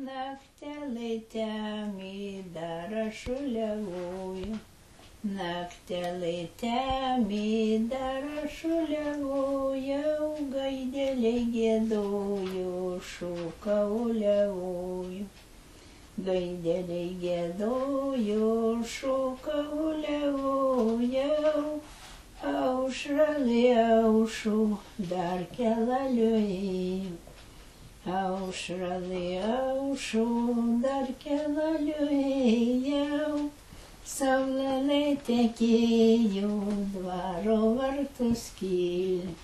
Naktelį temį dar šuliavoju, naktelį temį dar šuliavojau, gaidelį giedoju, šūkauliavoju. Gaidelį giedoju, šūkauliavojau, aušralį aušų dar kelaliuoju. Aušralį aušų dar kelaliuojau, saulelė tekėjo dvaro vartus kėlė.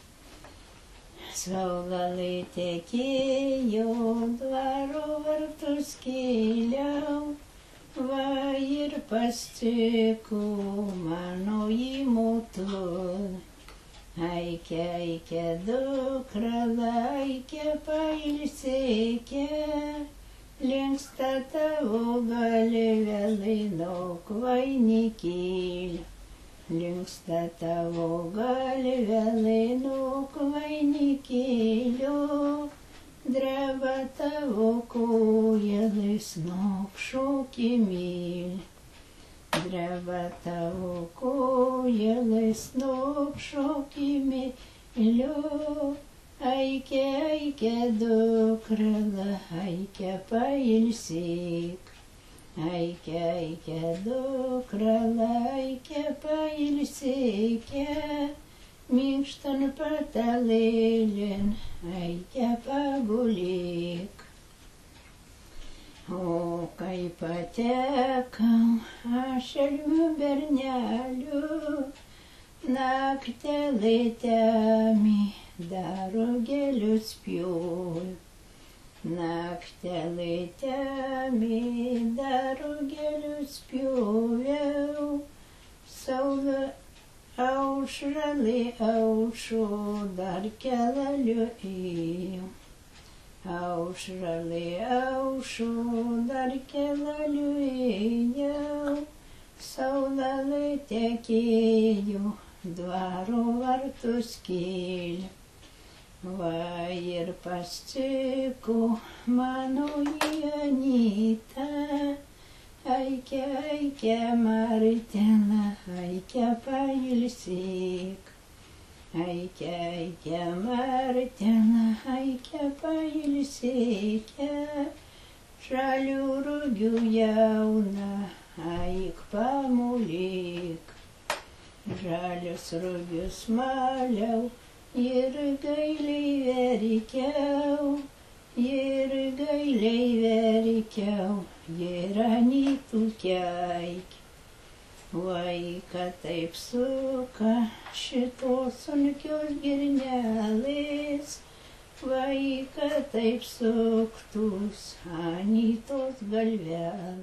Saulelė tekėjo dvaro vartus kėliau, va ir pastiko mano įmotulė. Aike, aike, dukra, laike, pailsėke, linksta tavo galvė lainok vainikėlį. Linksta tavo galvė lainok vainikėlio, dreba tavo koja laisnok šokimėlį. Dreba tavo koja laisnok šokimėlio, aike, aike, dukra, aike, pailsėk. Aike, aike, dukra, aike, pailsėke, minkštan patalėlėn, aike, pagulėk. O kai patekau aš elmių bernelių, naktelį temį dar rugelius pjoviau. Naktelį temį dar rugelius pjoviau, saulė aušralį aušo dar kelaliuojau. Aušralį aušo dar kelaliuojau, saulelė tekėjo dvaro vartus kėlė. Va ir pastiko mano Janyta, aike, aike, Martena, aike, pailsėk. Aike, aike, Martena, aike, pailsėke, žalių rugių jauna, aik pamulėk. Žalius rugius maliau ir gailiai verkiau, ir gailiai verkiau, ir anytų keikė. Vaiką taip suka šitos sunkios girnelės, vaiką taip suktus anytos galvelė.